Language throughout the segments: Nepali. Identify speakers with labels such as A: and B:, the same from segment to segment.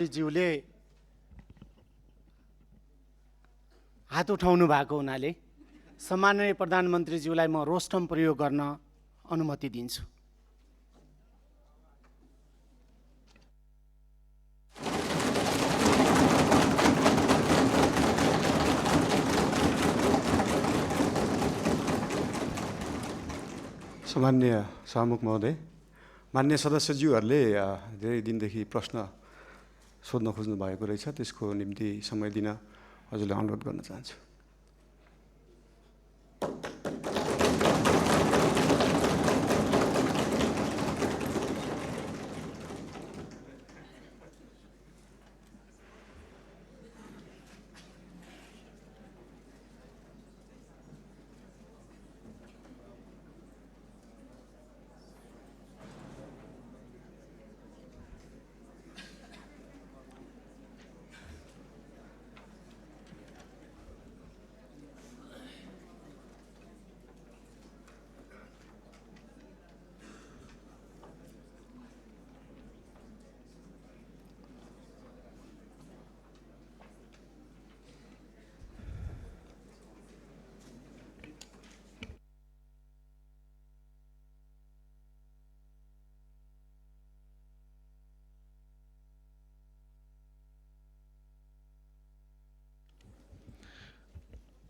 A: ज्यूले हात उठाउनु भएको हुनाले सम्माननीय प्रधानमन्त्रीज्यूलाई म रोस्टम प्रयोग गर्न अनुमति दिन्छु।
B: सम्माननीय सभामुख महोदय, मान्य सदस्यज्यूहरूले धेरै दिनदेखि प्रश्न सोध्न खोज्नु भएको रहेछ, त्यसको निम्ति समय दिन हजुरलाई अनुरोध गर्न चाहन्छु।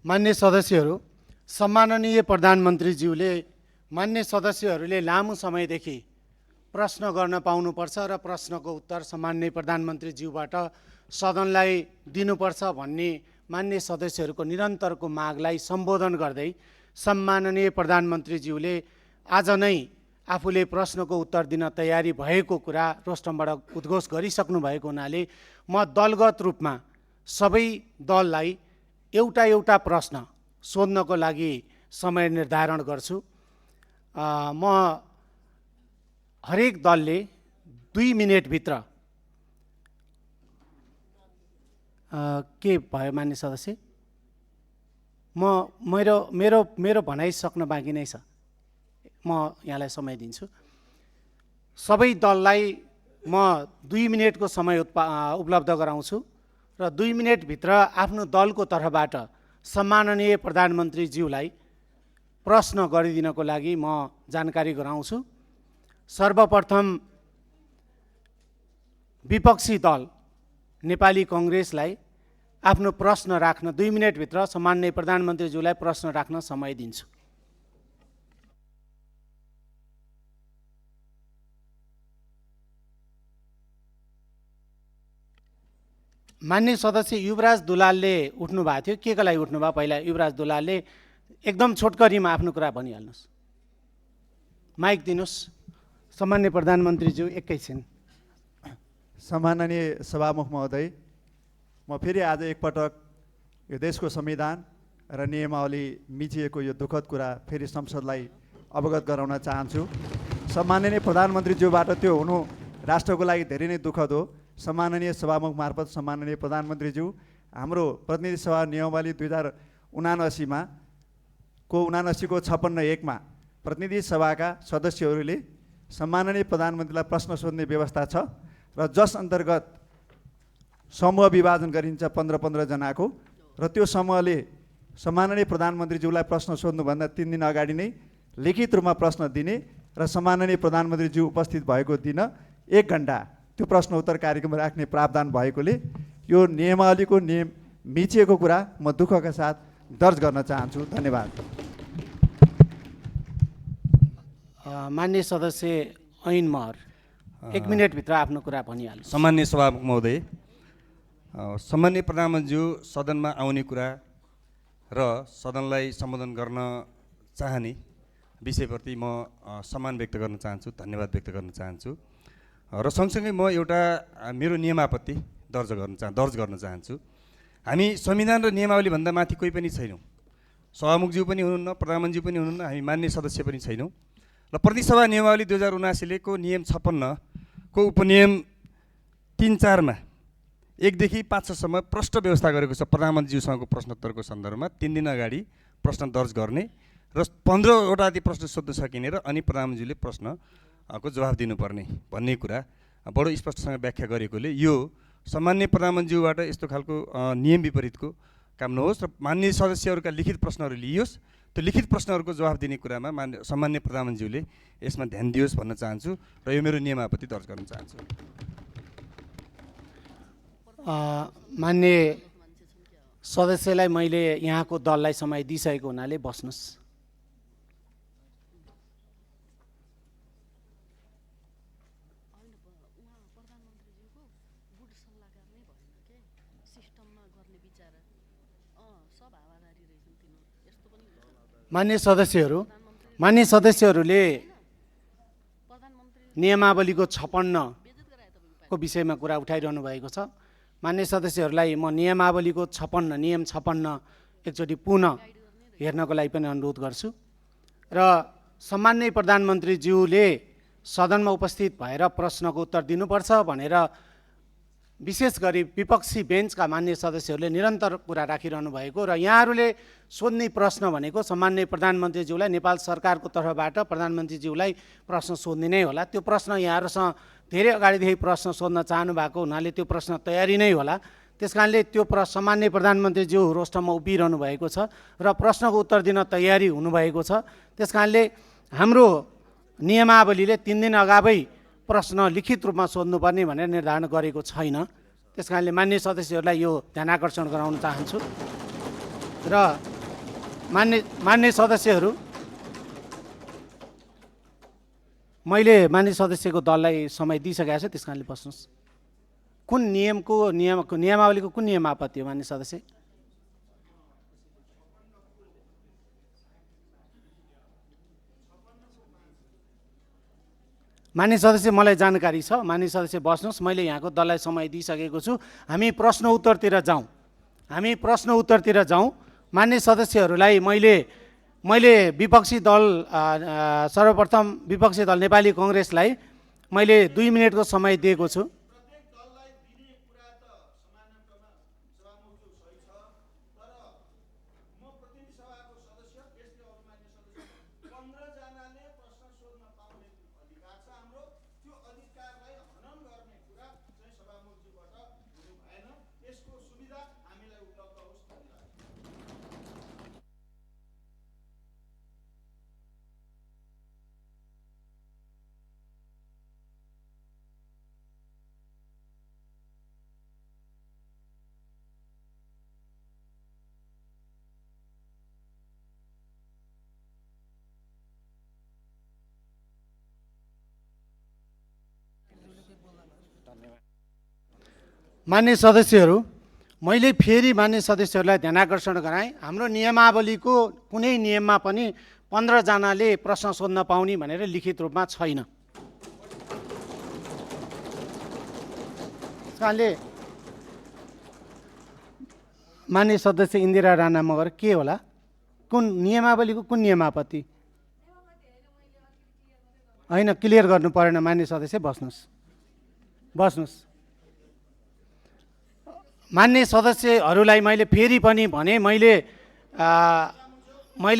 A: मान्य सदस्यहरू, सम्माननीय प्रधानमन्त्रीज्यूले मान्य सदस्यहरूले लामो समयदेखि प्रश्न गर्न पाउनुपर्छ र प्रश्नको उत्तर सम्माननीय प्रधानमन्त्रीज्यूबाट सदनलाई दिनुपर्छ भन्ने मान्य सदस्यहरूको निरन्तरको मागलाई सम्बोधन गर्दै सम्माननीय प्रधानमन्त्रीज्यूले आज नै आफूले प्रश्नको उत्तर दिन तयारी भएको कुरा रोस्टमबाट उद्घोष गरिसक्नु भएको हुनाले म दलगत रूपमा सबै दललाई एउटा एउटा प्रश्न सोध्नको लागि समय निर्धारण गर्छु। म हरेक दलले 2 मिनेटभित्र के भयो मान्य सदस्य, मेरो भनाइ सक्न बाँकी नै छ, म यहाँलाई समय दिन्छु। सबै दललाई म 2 मिनेटको समय उपलब्ध गराउँछु र 2 मिनेटभित्र आफ्नो दलको तर्फबाट सम्माननीय प्रधानमन्त्रीज्यूलाई प्रश्न गरिदिनको लागि म जानकारी गराउँछु। सर्वप्रथम विपक्षी दल नेपाली कङ्ग्रेसलाई आफ्नो प्रश्न राख्न 2 मिनेटभित्र सम्माननीय प्रधानमन्त्रीज्यूलाई प्रश्न राख्न समय दिन्छु। मान्य सदस्य युवराज दुलालले उठ्नु भएको थियो, के को लागि उठ्नुभयो? पहिला युवराज दुलालले एकदम छोटकरीमा आफ्नो कुरा भनिहाल्नुहोस्। माइक दिनुहोस्। सम्माननीय प्रधानमन्त्रीज्यू एकैछिन।
C: सम्माननीय सभामुख महोदय, म फेरि आज एकपटक यो देशको संविधान र नियमावली मिचिएको यो दुःखद कुरा फेरि संसदलाई अवगत गराउन चाहन्छु। सम्माननीय प्रधानमन्त्रीज्यूबाट त्यो हुनु राष्ट्रको लागि धेरै नै दुःखद हो। सम्माननीय सभामुख मार्फत सम्माननीय प्रधानमन्त्रीज्यू, हाम्रो प्रतिनिधि सभा नियमावली 2079 को 56(1) मा प्रतिनिधि सभाका सदस्यहरूले सम्माननीय प्रधानमन्त्रीलाई प्रश्न सोध्ने व्यवस्था छ र जस अन्तर्गत समूह विभाजन गरिन्छ 15-15 जनाको, र त्यो समूहले सम्माननीय प्रधानमन्त्रीज्यूलाई प्रश्न सोध्नुभन्दा 3 दिन अगाडि नै लिखित रूपमा प्रश्न दिने र सम्माननीय प्रधानमन्त्रीज्यू उपस्थित भएको दिन 1 घण्टा त्यो प्रश्न उत्तर कार्यक्रम राख्ने प्रावधान भएकोले यो नियमावलीको नियम मिचिएको कुरा म दुःखका साथ दर्ज गर्न चाहन्छु। धन्यवाद।
A: मान्य सदस्य ऐन महर 1 मिनेटभित्र आफ्नो कुरा भनिहाल्नु।
D: सम्माननीय सभामुख महोदय, सम्माननीय प्रधानमन्त्रीज्यू सदनमा आउने कुरा र सदनलाई सम्बोधन गर्न चाहने विषयप्रति म सम्मान व्यक्त गर्न चाहन्छु, धन्यवाद व्यक्त गर्न चाहन्छु र सँगसँगै म एउटा मेरो नियमापत्ति दर्ज गर्न चाहन्छु। हामी संविधान र नियमावलीभन्दा माथि कोही पनि छैनौँ। सभामुखज्यू पनि हुनुहुन्न, प्रधानमन्त्रीज्यू पनि हुनुहुन्न, हामी मान्य सदस्य पनि छैनौँ। र प्रतिसभा नियमावली 2079 को नियम 56 को उपनियम 3-4 मा 1 देखि 5 सम्म प्रष्ट व्यवस्था गरेको छ। प्रधानमन्त्रीज्यूसँगको प्रश्नोत्तरको सन्दर्भमा 3 दिन अगाडि प्रश्न दर्ज गर्ने र 15वटा जति प्रश्न सोध्न सकिने र अनि प्रधानमन्त्रीले प्रश्नको जवाफ दिनुपर्ने भन्ने कुरा बडो स्पष्टसँग व्याख्या गरेकोले यो सामान्य प्रधानमन्त्रीज्यूबाट यस्तो खालको नियम विपरीतको काम नहोस् र माननीय सदस्यहरूका लिखित प्रश्नहरू लिइयोस्। त्यो लिखित प्रश्नहरूको जवाफ दिने कुरामा सामान्य प्रधानमन्त्रीज्यूले यसमा ध्यान दियोस् भन्न चाहन्छु र यो मेरो नियमावली दर्ज गर्न चाहन्छु।
A: मान्य सदस्यलाई मैले यहाँको दललाई समय दिइसकेको हुनाले बस्नुहोस्। मान्य सदस्यहरूले नियमावलीको 56 को विषयमा कुरा उठाइरहनु भएको छ। मान्य सदस्यहरूलाई म नियमावलीको 56 नियम 56 एकचोटि पुनः हेर्नको लागि पनि अनुरोध गर्छु र सम्माननीय प्रधानमन्त्रीज्यूले सदनमा उपस्थित भएर प्रश्नको उत्तर दिनुपर्छ भनेर विशेष गरी विपक्षी बेन्चका मान्य सदस्यहरूले निरन्तर कुरा राखिरहनु भएको र यहाँहरूले सोध्ने प्रश्न भनेको सम्माननीय प्रधानमन्त्रीज्यूलाई नेपाल सरकारको तर्फबाट प्रधानमन्त्रीज्यूलाई प्रश्न सोध्ने नै होला। त्यो प्रश्न यहाँहरूसँग धेरै अगाडिदेखि प्रश्न सोध्न चाहनु भएको हुनाले त्यो प्रश्न तयारी नै होला। त्यस कारणले त्यो सामान्य प्रधानमन्त्रीज्यू रोस्टरमा उभिरहनु भएको छ र प्रश्नको उत्तर दिन तयारी हुनुभएको छ। त्यस कारणले हाम्रो नियमावलीले 3 दिन अगावै प्रश्न लिखित रूपमा सोध्नुपर्ने भनेर निर्धारण गरेको छैन। त्यस कारणले मान्य सदस्यहरूलाई यो ध्यान आकर्षण गराउन चाहन्छु र मान्य सदस्यहरू, मैले मान्य सदस्यको दललाई समय दिइसकेको छु, त्यस कारणले बस्नुहोस्। कुन नियमावलीको कुन नियम आपत्ति हो मान्य सदस्य? मान्य सदस्य, मलाई जानकारी छ। मान्य सदस्य बस्नुहोस्, मैले यहाँको दललाई समय दिइसकेको छु। हामी प्रश्न उत्तरतिर जाउँ। मान्य सदस्यहरूलाई मैले विपक्षी दल सर्वप्रथम विपक्षी दल नेपाली कांग्रेसलाई मैले 2 मिनेटको समय दिएको छु। मान्य सदस्यहरू, मैले फेरि मान्य सदस्यहरूलाई ध्यान आकर्षण गराएँ, हाम्रो नियमावलीको कुनै नियममा पनि 15 जनाले प्रश्न सोध्न पाउने भनेर लिखित रूपमा छैन। त्यसकारणले मान्य सदस्य इन्दिरा राणा मगर के होला? कुन नियमावलीको कुन नियम आपत्ति? होइन, क्लियर गर्नु परेन। मान्य सदस्य बस्नुहोस्। मान्य सदस्यहरूलाई मैले फेरि पनि भने, मैले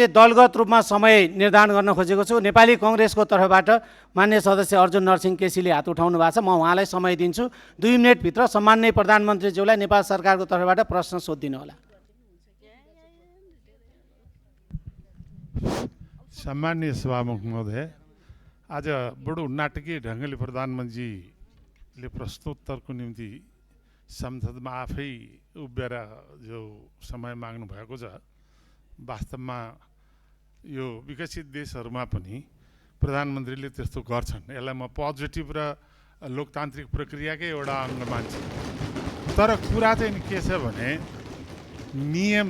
A: दलगत रूपमा समय निर्धारण गर्न खोजेको छु। नेपाली कांग्रेसको तर्फबाट मान्य सदस्य अर्जुन नरसिंह केसीले हात उठाउनु भएको छ। म उहाँलाई समय दिन्छु। 2 मिनेटभित्र सम्माननीय प्रधानमन्त्रीज्यूलाई नेपाल सरकारको तर्फबाट प्रश्न सोधिदिनु होला।
E: सम्मान्य सभामुख महोदय, आज बडो नाटकीय ढङ्गले प्रधानमन्त्रीले प्रश्नोत्तरको निम्ति संसदमा आफै उभिएर जो समय माग्नु भएको छ, वास्तवमा यो विकसित देशहरूमा पनि प्रधानमन्त्रीले त्यस्तो गर्छन्। यसलाई म पोजिटिभ र लोकतान्त्रिक प्रक्रियाकै एउटा अङ्ग मान्छु। तर कुरा चाहिँ के छ भने, नियम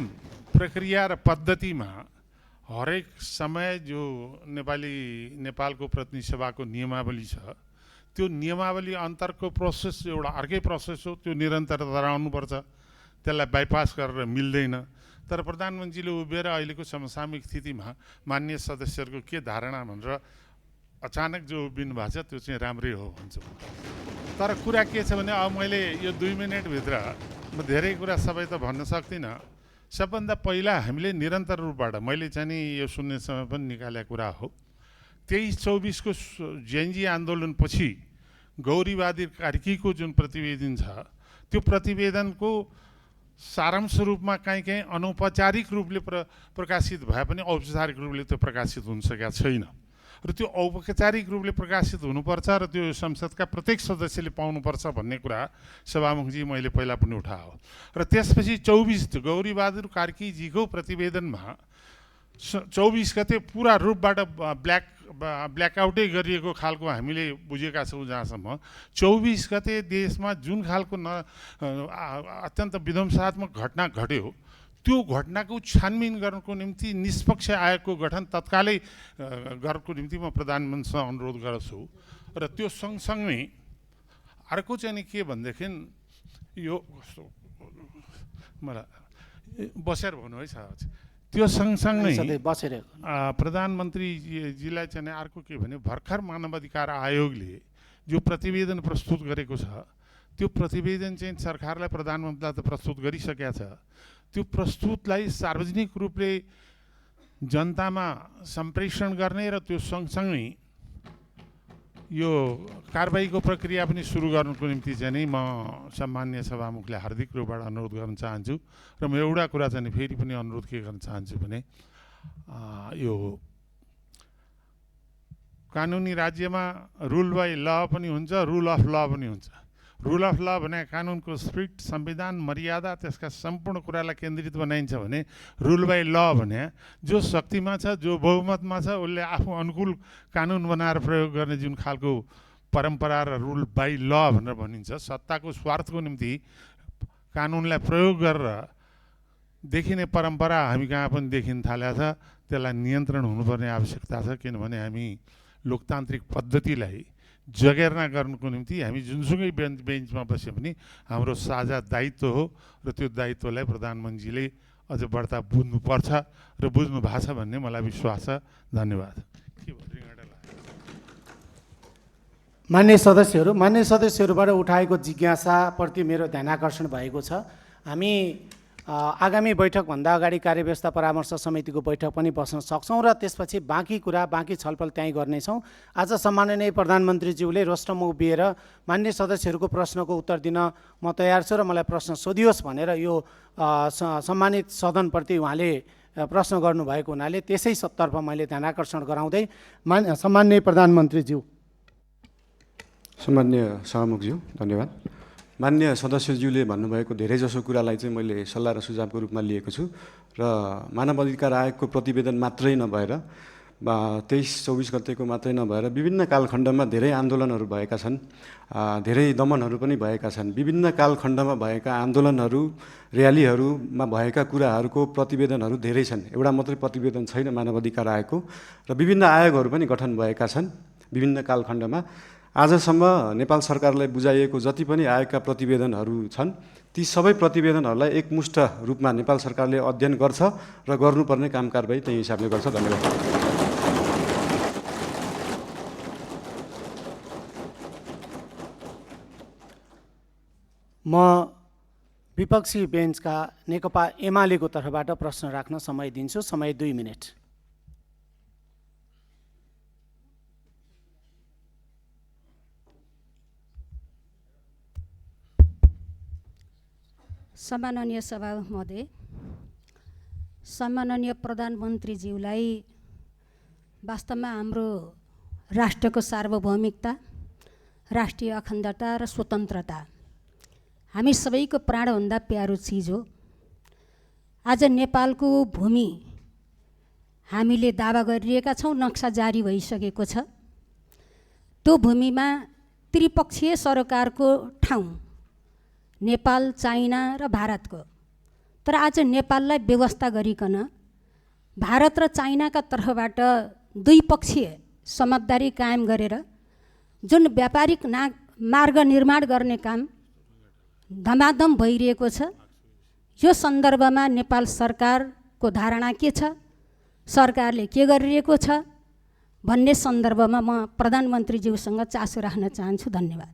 E: प्रक्रिया र पद्धतिमा हरेक समय जो नेपालको प्रतिनिधि सभाको नियमावली छ, त्यो नियमावली अन्तरको प्रोसेस एउटा अर्कै प्रोसेस हो। त्यो निरन्तरता रहनुपर्छ, त्यसलाई बाइपास गरेर मिल्दैन। तर प्रधानमन्त्रीले उभिएर अहिलेको समसामयिक स्थितिमा मान्य सदस्यहरूको के धारणा भनेर अचानक जो उभिनु भएको छ, त्यो चाहिँ राम्रै हो भन्छु। तर कुरा के छ भने, अब मैले यो 2 मिनेटभित्र म धेरै कुरा सबै त भन्न सक्दिनँ। सबभन्दा पहिला हामीले निरन्तर रूपबाट मैले चाहिँ नि यो सुन्ने समय पनि निकालेको कुरा हो। 23-24 को जेएनजी आन्दोलनपछि गौरीवादी कार्कीको जुन प्रतिवेदन छ, त्यो प्रतिवेदनको सारांश रूपमा कहीँ अनौपचारिक रूपले प्रकाशित भए पनि औपचारिक रूपले त्यो प्रकाशित हुन सकेका छैन र त्यो औपचारिक रूपले प्रकाशित हुनुपर्छ र त्यो संसदका प्रत्येक सदस्यले पाउनुपर्छ भन्ने कुरा सभामुखजी मैले पहिला पनि उठायो र त्यसपछि 24 गौरीबहादुर कार्कीजीको प्रतिवेदनमा 24 गते पुरा रूपबाट ब्ल्याकआउटै गरिएको खालको हामीले बुझेका छौँ जहाँसम्म 24 गते देशमा जुन खालको अत्यन्त विध्वंसात्मक घटना घट्यो त्यो घटनाको छानबिन गर्नको निम्ति निष्पक्ष आयोगको गठन तत्कालै गर्नको निम्ति म प्रधानमन्त्रीसँग अनुरोध गर्छु र त्यो सँगसँगै अर्को चाहिँ नि के भनेदेखि यो मलाई बसेर भन्नु है साहब त्यो सँगसँगै प्रधानमन्त्रीजीलाई चाहिँ अर्को के भने भर्खर मानवाधिकार आयोगले जो प्रतिवेदन प्रस्तुत गरेको छ त्यो प्रतिवेदन चाहिँ सरकारलाई प्रधानमन्त्रीलाई त प्रस्तुत गरिसकेका छ त्यो प्रस्तुतलाई सार्वजनिक रूपले जनतामा सम्प्रेषण गर्ने र त्यो सँगसँगै यो कारबाहीको प्रक्रिया पनि सुरु गर्नुको निम्ति चाहिँ नि म सम्माननीय सभामुखले हार्दिक रूपबाट अनुरोध गर्न चाहन्छु र म एउटा कुरा चाहिँ फेरि पनि अनुरोध के गर्न चाहन्छु भने यो कानुनी राज्यमा रुल बाई ल पनि हुन्छ रुल अफ ल पनि हुन्छ रुल अफ ल भने कानुनको स्पिरिट संविधान मर्यादा त्यसका सम्पूर्ण कुरालाई केन्द्रित बनाइन्छ भने रुल बाई ल भने जो शक्तिमा छ जो बहुमतमा छ उसले आफू अनुकूल कानुन बनाएर प्रयोग गर्ने जुन खालको परम्परा र रुल बाई ल भनेर भनिन्छ सत्ताको स्वार्थको निम्ति कानुनलाई प्रयोग गरेर देखिने परम्परा हामी कहाँ पनि देखिन थालेको छ त्यसलाई नियन्त्रण हुनुपर्ने आवश्यकता छ किनभने हामी लोकतान्त्रिक पद्धतिलाई जगेर्ना गर्नुको निम्ति हामी जुनसुकै बेन्चमा बस्यो भने हाम्रो साझा दायित्व हो र त्यो दायित्वलाई प्रधानमन्त्रीले अझ बढ्ता बुझ्नुपर्छ र बुझ्नु भएको छ भन्ने मलाई विश्वास छ धन्यवाद
A: मान्य सदस्यहरूबाट उठाएको जिज्ञासाप्रति मेरो ध्यानाकर्षण भएको छ हामी आगामी बैठकभन्दा अगाडि कार्यव्यवस्था परामर्श समितिको बैठक पनि बस्न सक्छौँ र त्यसपछि बाँकी छलफल त्यहीँ गर्नेछौँ। आज सम्माननीय प्रधानमन्त्रीज्यूले रोस्टममा उभिएर मान्य सदस्यहरूको प्रश्नको उत्तर दिन म तयार छु र मलाई प्रश्न सोधियोस् भनेर यो सम्मानित सदनप्रति उहाँले प्रश्न गर्नुभएको हुनाले त्यसै तर्फ मैले ध्यानाकर्षण गराउँदै सम्माननीय प्रधानमन्त्रीज्यू।
B: सम्माननीय सभामुखज्यू धन्यवाद। मान्य सदस्यज्यूले भन्नुभएको धेरैजसो कुरालाई चाहिँ मैले सल्लाह र सुझावको रूपमा लिएको छु र मानव अधिकार आयोगको प्रतिवेदन मात्रै नभएर 23-24 गतेको मात्रै नभएर विभिन्न कालखण्डमा धेरै आन्दोलनहरू भएका छन्, धेरै दमनहरू पनि भएका छन्। विभिन्न कालखण्डमा भएका आन्दोलनहरू र्यालीहरूमा भएका कुराहरूको प्रतिवेदनहरू धेरै छन्। एउटा मात्रै प्रतिवेदन छैन मानव अधिकार आयोगको र विभिन्न आयोगहरू पनि गठन भएका छन् विभिन्न कालखण्डमा। आजसम्म नेपाल सरकारलाई बुझाइएको जति पनि आयोगका प्रतिवेदनहरू छन् ती सबै प्रतिवेदनहरूलाई एकमुष्ट रूपमा नेपाल सरकारले अध्ययन गर्छ र गर्नुपर्ने काम कारबाही त्यही हिसाबले गर्छ। धन्यवाद।
A: म विपक्षी बेन्चका नेकपा एमालेको तर्फबाट प्रश्न राख्न समय दिन्छु। समय 2 मिनेट।
F: सम्माननीय सभा महोदय, सम्माननीय प्रधानमन्त्रीज्यूलाई वास्तवमा हाम्रो राष्ट्रको सार्वभौमिकता, राष्ट्रिय अखण्डता र स्वतन्त्रता हामी सबैको प्राणभन्दा प्यारो चिज हो। आज नेपालको भूमि हामीले दावा गरिरहेका छौँ, नक्सा जारी भइसकेको छ। त्यो भूमिमा त्रिपक्षीय सरकारको ठाउँ नेपाल, चाइना र भारतको, तर आज नेपाललाई व्यवस्था गरिकन भारत र चाइनाका तर्फबाट द्विपक्षीय समझदारी कायम गरेर जुन व्यापारिक मार्ग निर्माण गर्ने काम धमाधम भइरहेको छ, यो सन्दर्भमा नेपाल सरकारको धारणा के छ, सरकारले के गरिरहेको छ भन्ने सन्दर्भमा म प्रधानमन्त्रीज्यूसँग चासो राख्न चाहन्छु। धन्यवाद।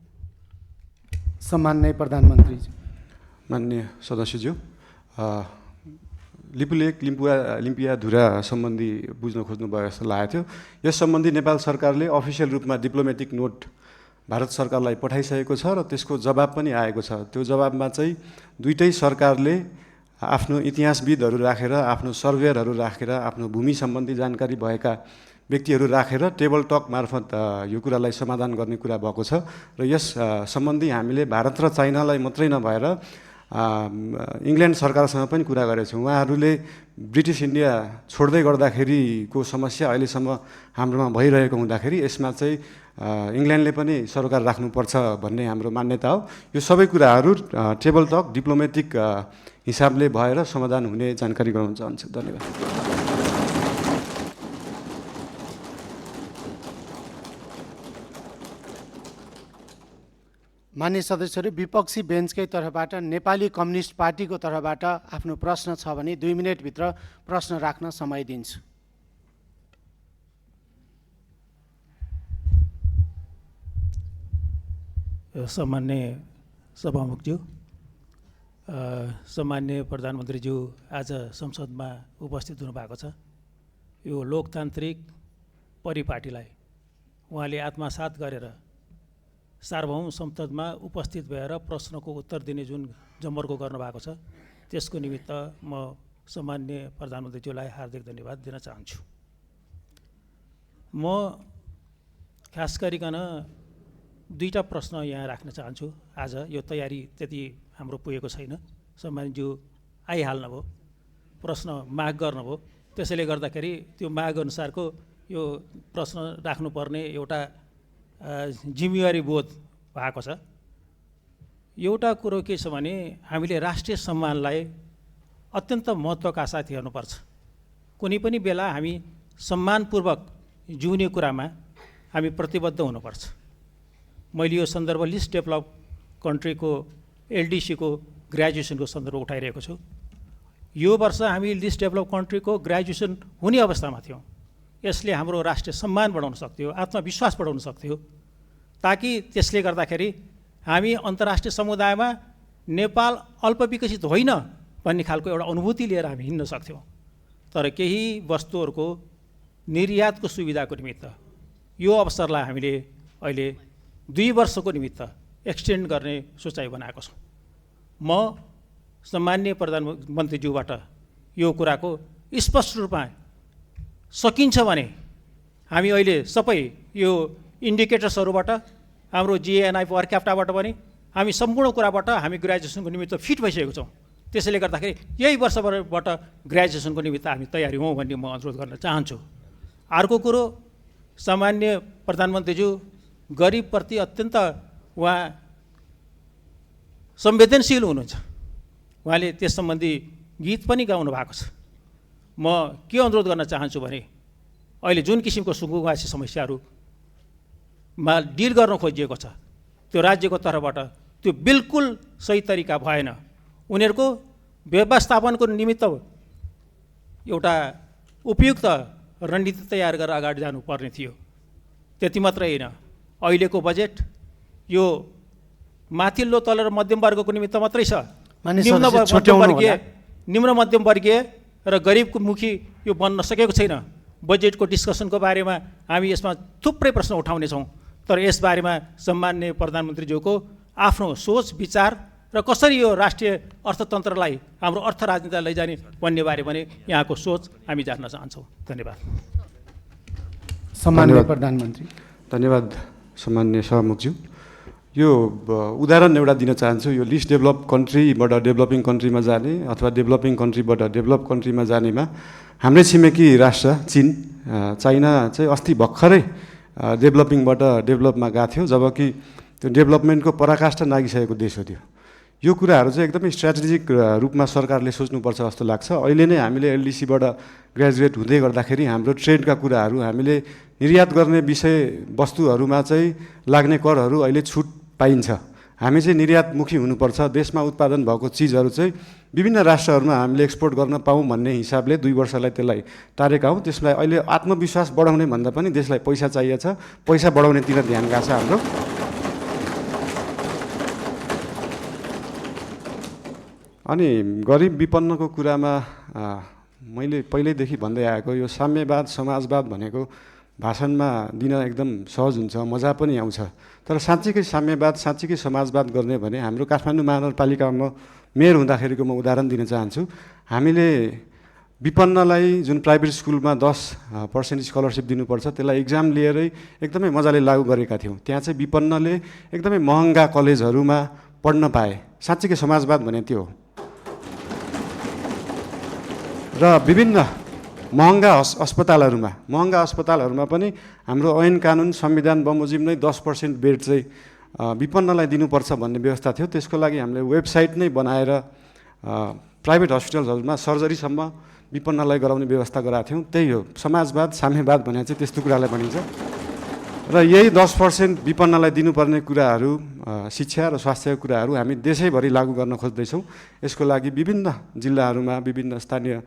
A: सम्माननीय प्रधानमन्त्री।
B: माननीय सदस्यज्यू, लिपुलेक लिम्पियाधुरा सम्बन्धी बुझ्न खोज्नुभयो जस्तो लागेको थियो। यस सम्बन्धी नेपाल सरकारले अफिसियल रूपमा डिप्लोमेटिक नोट भारत सरकारलाई पठाइसकेको छ र त्यसको जवाब पनि आएको छ। त्यो जवाबमा चाहिँ दुईटै सरकारले आफ्नो इतिहासविदहरू राखेर, आफ्नो सर्वेयरहरू राखेर, आफ्नो भूमि सम्बन्धी जानकारी भएका व्यक्तिहरू राखेर टेबल टक मार्फत यो कुरालाई समाधान गर्ने कुरा भएको छ र यस सम्बन्धी हामीले भारत र चाइनालाई मात्रै नभएर इङ्ल्यान्ड सरकारसँग पनि कुरा गरेछौँ। उहाँहरूले ब्रिटिस इन्डिया छोड्दै गर्दाखेरिको समस्या अहिलेसम्म हाम्रोमा भइरहेको हुँदाखेरि यसमा चाहिँ इङ्ल्यान्डले पनि सरोकार राख्नुपर्छ भन्ने हाम्रो मान्यता हो। यो सबै कुराहरू टेबल टक डिप्लोमेटिक हिसाबले भएर समाधान हुने जानकारी गराउन चाहन्छु। धन्यवाद।
A: मान्य सदस्यहरू, विपक्षी बेन्चकै तर्फबाट नेपाली कम्युनिस्ट पार्टीको तर्फबाट आफ्नो प्रश्न छ भने 2 मिनेटभित्र प्रश्न राख्न समय दिन्छु।
G: सम्मान्य सभामुखज्यू, सम्मान्य प्रधानमन्त्रीज्यू आज संसदमा उपस्थित हुनुभएको छ। यो लोकतान्त्रिक परिपाटीलाई उहाँले आत्मसात गरेर सार्वभौम संसदमा उपस्थित भएर प्रश्नको उत्तर दिने जुन जमर्को गर्नुभएको छ त्यसको निमित्त म सम्मान्य प्रधानमन्त्रीज्यूलाई हार्दिक धन्यवाद दिन चाहन्छु। म खास गरिकन 2टा प्रश्न यहाँ राख्न चाहन्छु। आज यो तयारी त्यति हाम्रो पुगेको छैन। सम्मानज्यू आइहाल्नुभयो, प्रश्न माग गर्नुभयो, त्यसैले गर्दाखेरि त्यो माग अनुसारको यो प्रश्न राख्नुपर्ने एउटा जिम्मेवारी बोध भएको छ। एउटा कुरो के छ भने हामीले राष्ट्रिय सम्मानलाई अत्यन्त महत्त्वका साथ हेर्नुपर्छ। कुनै पनि बेला हामी सम्मानपूर्वक जिउने कुरामा हामी प्रतिबद्ध हुनुपर्छ। मैले यो सन्दर्भ लिस्ट डेभलप कन्ट्रीको एलडिसीको ग्रेजुएसनको सन्दर्भ उठाइरहेको छु। यो वर्ष हामी लिस्ट डेभलप कन्ट्रीको ग्रेजुएसन हुने अवस्थामा थियौँ। यसले हाम्रो राष्ट्रिय सम्मान बढाउन सक्थ्यो, आत्मविश्वास बढाउन सक्थ्यो, ताकि त्यसले गर्दाखेरि हामी अन्तर्राष्ट्रिय समुदायमा नेपाल अल्पविकसित होइन भन्ने खालको एउटा अनुभूति लिएर हामी हिँड्न सक्थ्यौँ। तर केही वस्तुहरूको निर्यातको सुविधाको निमित्त यो अवसरलाई हामीले अहिले 2 वर्षको निमित्त एक्सटेन्ड गर्ने सोचाइ बनाएको छौँ। म सम्मान्य प्रधानमन्त्रीज्यूबाट यो कुराको स्पष्ट रूपमा सकिन्छ भने हामी अहिले सबै यो इन्डिकेटर्सहरूबाट हाम्रो जिएनआई पर क्याप्टाबाट पनि हामी सम्पूर्ण कुराबाट हामी ग्रेजुएसनको निमित्त फिट भइसकेको छौँ। त्यसैले गर्दाखेरि यही वर्षबाट ग्रेजुएसनको निमित्त हामी तयारी हौँ भन्ने म अनुरोध गर्न चाहन्छु। अर्को कुरो, सामान्य प्रधानमन्त्रीज्यू गरिबप्रति अत्यन्त उहाँ संवेदनशील हुनुहुन्छ। उहाँले त्यस सम्बन्धी गीत पनि गाउनु भएको छ। म के अनुरोध गर्न चाहन्छु भने अहिले जुन किसिमको सुकुम्बासी समस्याहरूमा डिल गर्न खोजिएको छ त्यो राज्यको तर्फबाट त्यो बिल्कुल सही तरिका भएन। उनीहरूको व्यवस्थापनको निमित्त एउटा उपयुक्त रणनीति तयार गरेर अगाडि जानुपर्ने थियो। त्यति मात्रै होइन, अहिलेको बजेट यो माथिल्लो तल र मध्यम वर्गको निमित्त मात्रै छ। निम्न मध्यम वर्गीय र गरिबको मुखी यो बन्न सकेको छैन। बजेटको डिस्कसनको बारेमा हामी यसमा थुप्रै प्रश्न उठाउनेछौँ, तर यसबारेमा सम्मान्य प्रधानमन्त्रीज्यूको आफ्नो सोच विचार र कसरी यो राष्ट्रिय अर्थतन्त्रलाई हाम्रो अर्थ राजनीतिलाई लैजाने भन्ने बारे पनि यहाँको सोच हामी जान्न चाहन्छौँ। धन्यवाद।
A: सम्मान्य प्रधानमन्त्री।
B: धन्यवाद सम्मान्य सभामुखज्यू। यो उदाहरण एउटा दिन चाहन्छु। यो लिस्ट डेभलप कन्ट्रीबाट डेभलपिङ कन्ट्रीमा जाने अथवा डेभलपिङ कन्ट्रीबाट डेभलप कन्ट्रीमा जानेमा हाम्रै छिमेकी राष्ट्र चीन, चाइना चाहिँ अस्ति भर्खरै डेभलपिङबाट डेभलपमा गएको थियो, जबकि त्यो डेभलपमेन्टको पराकाष्ठा नागिसकेको देश हो त्यो। यो कुराहरू चाहिँ एकदमै स्ट्राटेजिक रूपमा सरकारले सोच्नुपर्छ जस्तो लाग्छ। अहिले नै हामीले एलडिसीबाट ग्रेजुएट हुँदै गर्दाखेरि हाम्रो ट्रेडका कुराहरू, हामीले निर्यात गर्ने विषय वस्तुहरूमा चाहिँ लाग्ने करहरू अहिले छुट पाइन्छ। हामी चाहिँ निर्यातमुखी हुनुपर्छ। देशमा उत्पादन भएको चिजहरू चाहिँ विभिन्न राष्ट्रहरूमा हामीले एक्सपोर्ट गर्न पाऊँ भन्ने हिसाबले 2 वर्षलाई त्यसलाई टारेका हौँ। त्यसलाई अहिले आत्मविश्वास बढाउने भन्दा पनि देशलाई पैसा चाहिएको छ, पैसा बढाउनेतिर ध्यान गएको छ हाम्रो। अनि गरिब विपन्नको कुरामा मैले पहिल्यैदेखि भन्दै आएको यो साम्यवाद समाजवाद भनेको भाषणमा दिन एकदम सहज हुन्छ, मजा पनि आउँछ। तर साँच्चीकै साम्यवाद, साँच्चीकै समाजवाद गर्ने भने हाम्रो काठमाडौँ महानगरपालिकामा मेयर हुँदाखेरिको म उदाहरण दिन चाहन्छु। हामीले विपन्नलाई जुन प्राइभेट स्कुलमा 10% स्कलरसिप दिनुपर्छ, त्यसलाई इक्जाम लिएरै एकदमै मजाले लागू गरेका थियौँ। त्यहाँ चाहिँ विपन्नले एकदमै महँगा कलेजहरूमा पढ्न पाए। साँच्चीकै समाजवाद भने त्यो हो। र विभिन्न महँगा अस्पतालहरूमा पनि हाम्रो ऐन कानुन संविधान बमोजिम नै 10% बेड चाहिँ विपन्नलाई दिनुपर्छ भन्ने व्यवस्था थियो। त्यसको लागि हामीले वेबसाइट नै बनाएर प्राइभेट हस्पिटलहरूमा सर्जरीसम्म विपन्नलाई गराउने व्यवस्था गराएको थियौँ। त्यही हो समाजवाद, साम्यवाद भने चाहिँ त्यस्तो कुरालाई भनिन्छ। र यही 10% विपन्नलाई दिनुपर्ने कुराहरू, शिक्षा र स्वास्थ्यका कुराहरू हामी देशैभरि लागू गर्न खोज्दैछौँ। यसको लागि विभिन्न जिल्लाहरूमा, विभिन्न स्थानीय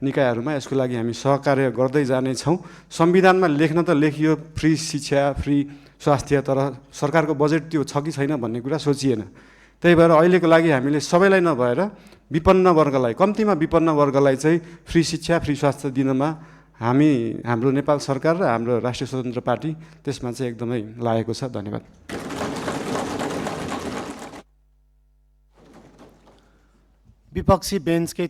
B: निकायहरूमा यसको लागि हामी सहकार्य गर्दै जानेछौँ। संविधानमा लेख्न त लेखियो फ्री शिक्षा, फ्री स्वास्थ्य, तर सरकारको बजेट त्यो छ कि छैन भन्ने कुरा सोचिएन। त्यही भएर अहिलेको लागि हामीले सबैलाई नभएर विपन्न वर्गलाई, कम्तीमा विपन्न वर्गलाई चाहिँ फ्री शिक्षा, फ्री स्वास्थ्य दिनमा हाम्रो नेपाल सरकार र हाम्रो राष्ट्रिय स्वतन्त्र पार्टी त्यसमा चाहिँ एकदमै लागेको छ। धन्यवाद।
A: विपक्षी बेन्चकै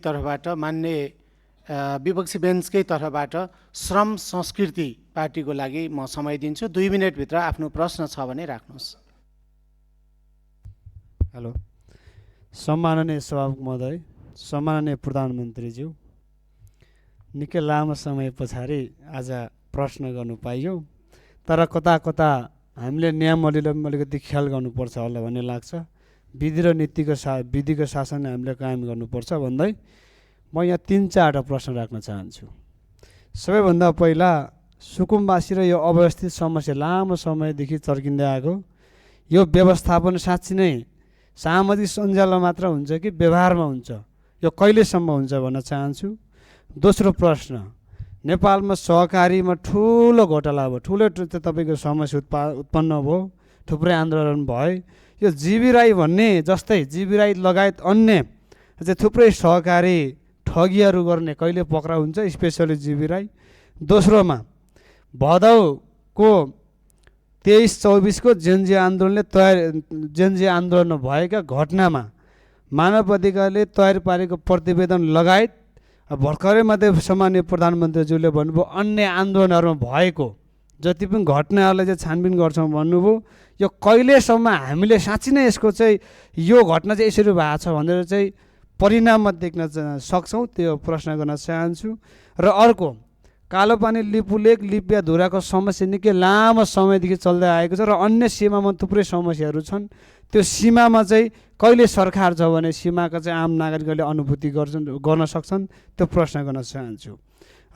A: तर्फबाट श्रम संस्कृति पार्टीको लागि म समय दिन्छु। 2 मिनटभित्र आफ्नो प्रश्न छ भने राख्नुहोस्।
H: हेलो, सम्माननीय सभामुख महोदय, सम्माननीय प्रधानमन्त्रीज्यू, निकै लामो समय पछाडि आज प्रश्न गर्नु पाइयो। तर कता कता हामीले नियमावलीलाई अलिकति ख्याल गर्नुपर्छ होला भन्ने लाग्छ। विधि र विधिको शासन हामीले कायम गर्नुपर्छ भन्दै म यहाँ 3-4 प्रश्न राख्न चाहन्छु। सबैभन्दा पहिला सुकुम्बासी र यो अव्यवस्थित समस्या लामो समयदेखि चर्किँदै आएको, यो व्यवस्थापन साँच्ची नै सामाजिक सञ्जालमा मात्र हुन्छ कि व्यवहारमा हुन्छ, यो कहिलेसम्म हुन्छ भन्न चाहन्छु। दोस्रो प्रश्न, नेपालमा सहकारीमा ठुलो घोटाला भयो, ठुलो तपाईँको समस्या उत्पन्न भयो, थुप्रै आन्दोलन भयो। यो जीवी राई भन्ने जस्तै जीवी राई लगायत अन्य चाहिँ थुप्रै सहकारी ठगीहरू गर्ने कहिले पक्राउ हुन्छ, स्पेसली जीवी राई। दोस्रोमा भदौको 23-24 को जेनजी आन्दोलन भएका घटनामा मानव अधिकारले तयार पारेको प्रतिवेदन लगायत भर्खरै मात्रै सम्माननीय प्रधानमन्त्रीज्यूले भन्नुभयो अन्य आन्दोलनहरूमा भएको जति पनि घटनाहरूलाई चाहिँ छानबिन गर्छौँ भन्नुभयो। यो कहिलेसम्म हामीले साँच्ची नै यसको चाहिँ यो घटना चाहिँ यसरी भएको छ भनेर चाहिँ परिणाममा देख्न सक्छौँ, त्यो प्रश्न गर्न चाहन्छु। र अर्को, कालोपानी लिपुलेक लिपिया धुराको समस्या निकै लामो समयदेखि चल्दै आएको छ र अन्य सीमामा थुप्रै समस्याहरू छन्। त्यो सीमामा चाहिँ कहिले सरकार छ भने सीमाका चाहिँ आम नागरिकहरूले अनुभूति गर्न सक्छन्, त्यो प्रश्न गर्न चाहन्छु।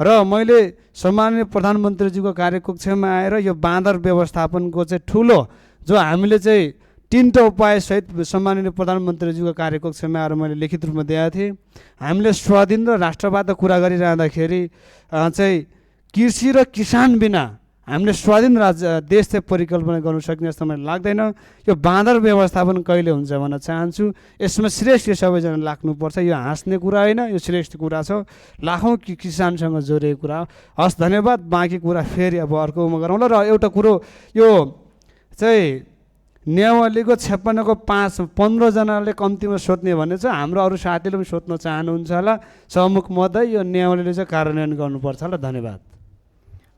H: र मैले सम्माननीय प्रधानमन्त्रीज्यूको कार्यकक्षमा आएर यो बाँदर व्यवस्थापनको चाहिँ ठुलो जो हामीले चाहिँ 3टा उपायसहित सम्माननीय प्रधानमन्त्रीज्यूको कार्यकक्षमा आएर मैले लिखित रूपमा दिएका थिएँ। हामीले स्वाधीन र राष्ट्रवादको कुरा गरिरहँदाखेरि चाहिँ कृषि र किसान बिना हामीले स्वाधीन देश चाहिँ परिकल्पना गर्नु सक्ने जस्तो मलाई लाग्दैन। यो बाँदर व्यवस्थापन कहिले हुन्छ भन्न चाहन्छु। यसमा श्रेष्ठ सबैजना लाग्नुपर्छ, यो हाँस्ने कुरा होइन, यो श्रेष्ठ कुरा छ, लाखौँ किसानसँग जोडिएको कुरा। हस्, धन्यवाद। बाँकी कुरा फेरि अब अर्कोमा गरौँला। र एउटा कुरो, यो चाहिँ नियमावलीको 56 को 15 जनाले कम्तीमा सोध्ने भन्ने छ। हाम्रो अरू साथीले पनि सोध्न चाहनुहुन्छ होला। सभामुख महोदय, यो नियमावलीले चाहिँ कार्यान्वयन गर्नुपर्छ होला। धन्यवाद।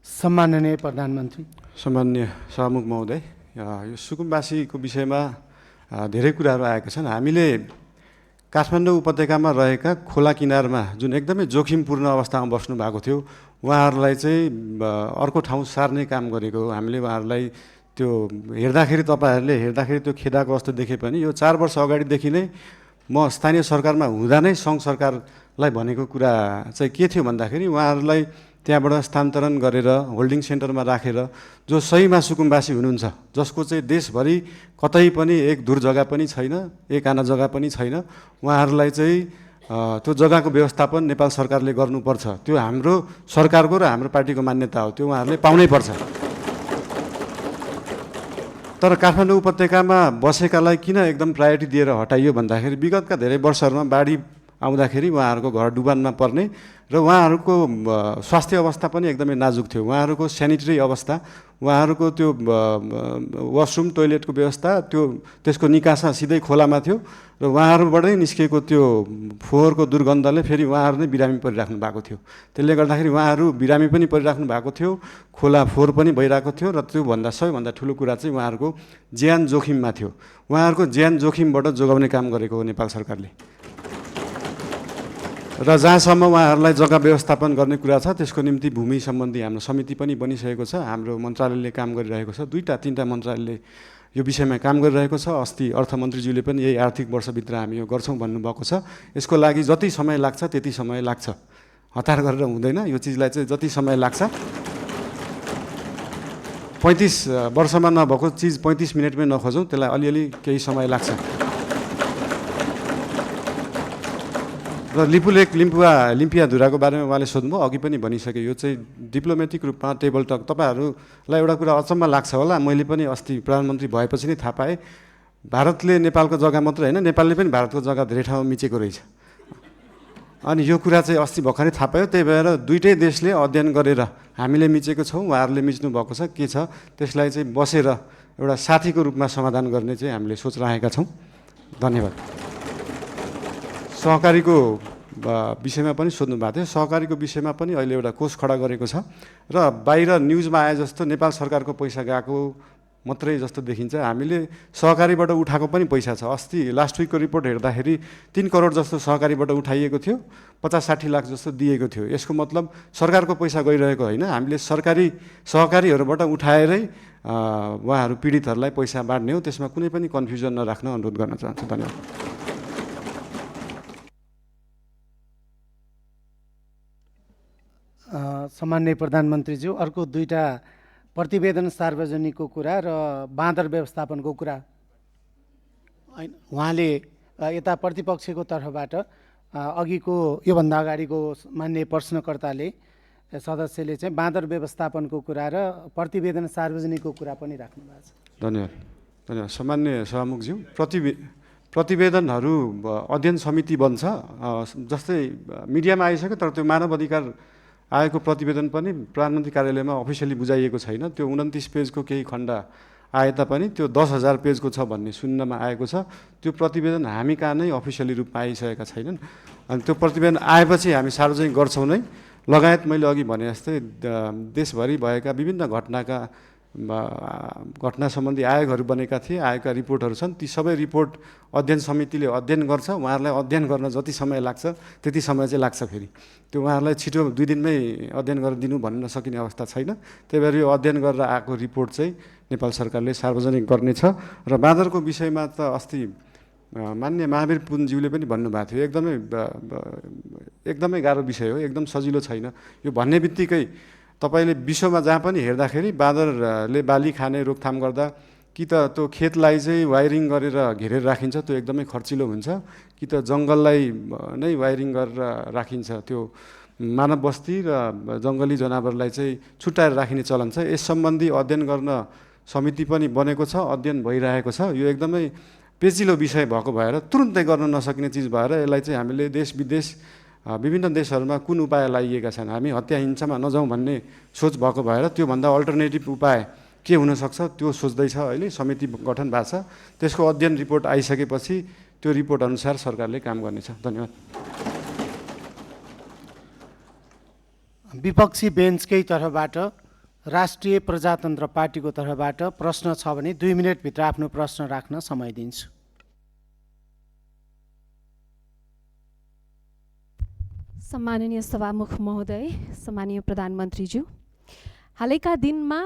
A: सम्माननीय प्रधानमन्त्री।
B: सम्माननीय सभामुख महोदय, यो सुकुम्बासीको विषयमा धेरै कुराहरू आएका छन्। हामीले काठमाडौँ उपत्यकामा रहेका खोला किनारमा जुन एकदमै जोखिमपूर्ण अवस्थामा बस्नु भएको थियो, उहाँहरूलाई चाहिँ अर्को ठाउँ सार्ने काम गरेको हो। हामीले उहाँहरूलाई त्यो हेर्दाखेरि, तपाईँहरूले हेर्दाखेरि त्यो खेदाको अवस्था देखे पनि यो 4 वर्ष अगाडिदेखि नै म स्थानीय सरकारमा हुँदा नै सङ्घ सरकारलाई भनेको कुरा चाहिँ के थियो भन्दाखेरि उहाँहरूलाई त्यहाँबाट स्थानान्तरण गरेर होल्डिङ सेन्टरमा राखेर जो सहीमा सुकुम्बासी हुनुहुन्छ, जसको चाहिँ देशभरि कतै पनि एक दूर जग्गा पनि छैन, एक आना जग्गा पनि छैन, उहाँहरूलाई चाहिँ त्यो जग्गाको व्यवस्थापन नेपाल सरकारले गर्नुपर्छ। त्यो हाम्रो सरकारको र हाम्रो पार्टीको मान्यता हो, त्यो उहाँहरूले पाउनै पर्छ। तर काठमाडौँ उपत्यकामा बसेकालाई किन एकदम प्रायोरिटी दिएर हटाइयो भन्दाखेरि विगतका धेरै वर्षहरूमा बाढी आउँदाखेरि उहाँहरूको घर डुबानमा पर्ने र उहाँहरूको स्वास्थ्य अवस्था पनि एकदमै नाजुक थियो। उहाँहरूको सेनिटरी अवस्था, उहाँहरूको त्यो वासरुम टोइलेटको व्यवस्था त्यसको निकासा सिधै खोलामा थियो र उहाँहरूबाटै निस्केको त्यो फोहोरको दुर्गन्धले फेरि उहाँहरू नै बिरामी परिराख्नु भएको थियो। त्यसले गर्दाखेरि उहाँहरू बिरामी पनि परिराख्नु भएको थियो, खोला फोहोर पनि भइरहेको थियो र त्योभन्दा सबैभन्दा ठुलो कुरा चाहिँ उहाँहरूको ज्यान जोखिममा थियो। उहाँहरूको ज्यान जोखिमबाट जोगाउने काम गरेको हो नेपाल सरकारले। र जहाँसम्म उहाँहरूलाई जग्गा व्यवस्थापन गर्ने कुरा छ त्यसको निम्ति भूमि सम्बन्धी हाम्रो समिति पनि बनिसकेको छ। हाम्रो मन्त्रालयले काम गरिरहेको छ, 2-3 मन्त्रालयले यो विषयमा काम गरिरहेको छ। अस्ति अर्थमन्त्रीज्यूले पनि यही आर्थिक वर्षभित्र हामी यो गर्छौँ भन्नुभएको छ। यसको लागि जति समय लाग्छ त्यति समय लाग्छ, हतार गरेर हुँदैन। यो चिजलाई चाहिँ जति समय लाग्छ, 35 वर्षमा नभएको चिज 35 मिनटमै नखोजौँ, त्यसलाई अलिअलि केही समय लाग्छ। र लिपुलेक लिम्पियाधुराको बारेमा उहाँले सोध्नुभयो, अघि पनि भनिसकेँ। यो चाहिँ डिप्लोमेटिक रूपमा टेबल टक। तपाईँहरूलाई एउटा कुरा अचम्म लाग्छ होला, मैले पनि अस्ति प्रधानमन्त्री भएपछि नै थाहा पाएँ, भारतले नेपालको जग्गा मात्रै होइन, नेपालले पनि भारतको जग्गा धेरै ठाउँमा मिचेको रहेछ। अनि यो कुरा चाहिँ अस्ति भर्खरै थाहा पायो। त्यही भएर दुईटै देशले अध्ययन गरेर हामीले मिचेको छौँ, उहाँहरूले मिच्नु भएको छ, के छ त्यसलाई चाहिँ बसेर एउटा साथीको रूपमा समाधान गर्ने चाहिँ हामीले सोच राखेका छौँ। धन्यवाद। सहकारीको विषयमा पनि सोध्नु भएको थियो। सहकारीको विषयमा पनि अहिले एउटा कोष खडा गरेको छ र बाहिर न्युजमा आए जस्तो नेपाल सरकारको पैसा गएको मात्रै जस्तो देखिन्छ। हामीले सहकारीबाट उठाएको पनि पैसा छ। अस्ति लास्ट विकको रिपोर्ट हेर्दाखेरि 3 करोड जस्तो सहकारीबाट उठाइएको थियो, 50-60 लाख जस्तो दिएको थियो। यसको मतलब सरकारको पैसा गइरहेको होइन, हामीले सहकारीहरूबाट उठाएरै उहाँहरू पीडितहरूलाई पैसा बाँड्ने हो। त्यसमा कुनै पनि कन्फ्युजन नराख्न अनुरोध गर्न चाहन्छु। धन्यवाद।
A: सम्माननीय प्रधानमन्त्रीज्यू, अर्को 2टा प्रतिवेदन सार्वजनिकको कुरा र बाँदर व्यवस्थापनको कुरा उहाँले यता प्रतिपक्षको तर्फबाट अघिको योभन्दा अगाडिको माननीय प्रश्नकर्ताले सदस्यले चाहिँ बाँदर व्यवस्थापनको कुरा र प्रतिवेदन सार्वजनिकको कुरा पनि राख्नु भएको छ।
B: धन्यवाद। सामान्य सभामुखज्यू, प्रतिवेदनहरू अध्ययन समिति बन्छ। जस्तै मिडियामा आइसक्यो, तर त्यो मानव अधिकार आएको प्रतिवेदन पनि प्रधानमन्त्री कार्यालयमा अफिसियली बुझाइएको छैन। त्यो 29 पेजको केही खण्ड आए तापनि त्यो 10,000 पेजको छ भन्ने सुन्नमा आएको छ। त्यो प्रतिवेदन हामी कहाँ नै अफिसियली रूपमा आइसकेका छैनन्। अनि त्यो प्रतिवेदन आएपछि हामी सार्वजनिक गर्छौँ नै। लगायत मैले अघि भने जस्तै देशभरि भएका विभिन्न घटना सम्बन्धी आयोगहरू बनेका थिए, आयोगका रिपोर्टहरू छन्। ती सबै रिपोर्ट अध्ययन समितिले अध्ययन गर्छ। उहाँहरूलाई अध्ययन गर्न जति समय लाग्छ त्यति समय चाहिँ लाग्छ। फेरि त्यो उहाँहरूलाई छिटो 2 दिनमै अध्ययन गरेर दिनु भन्न सकिने अवस्था छैन। त्यही भएर यो अध्ययन गरेर आएको रिपोर्ट चाहिँ नेपाल सरकारले सार्वजनिक गर्नेछ। र बाँदरको विषयमा त अस्ति मान्य महावीर पुनज्यूले पनि भन्नुभएको थियो, एकदमै गाह्रो विषय हो, एकदम सजिलो छैन। यो भन्ने बित्तिकै तपाईँले विश्वमा जहाँ पनि हेर्दाखेरि बाँदरले बाली खाने रोकथाम गर्दा कि त त्यो खेतलाई चाहिँ वायरिङ गरेर घेरेर राखिन्छ, त्यो एकदमै खर्चिलो हुन्छ, कि त जङ्गललाई नै वायरिङ गरेर राखिन्छ। त्यो मानव बस्ती र जङ्गली जनावरलाई चाहिँ छुट्याएर राखिने चलन छ। यस सम्बन्धी अध्ययन गर्न समिति पनि बनेको छ, अध्ययन भइरहेको छ। यो एकदमै पेचिलो विषय भएको भएर तुरुन्तै गर्न नसकिने चिज भएर यसलाई चाहिँ हामीले देश विदेश विभिन्न देशहरूमा कुन उपाय लाइएका छन्, हामी हत्या हिंसामा नजाउँ भन्ने सोच भएको भएर त्योभन्दा अल्टरनेटिभ उपाय के हुनसक्छ त्यो सोच्दैछ। अहिले समिति गठन भएको छ। त्यसको अध्ययन रिपोर्ट आइसकेपछि त्यो रिपोर्ट अनुसार सरकारले काम गर्नेछ। धन्यवाद।
A: विपक्षी बेन्चकै तर्फबाट राष्ट्रिय प्रजातन्त्र पार्टीको तर्फबाट प्रश्न छ भने 2 मिनटभित्र आफ्नो प्रश्न राख्न समय दिन्छु।
I: सम्माननीय सभामुख महोदय, सम्माननीय प्रधानमन्त्रीज्यू, हालैका दिनमा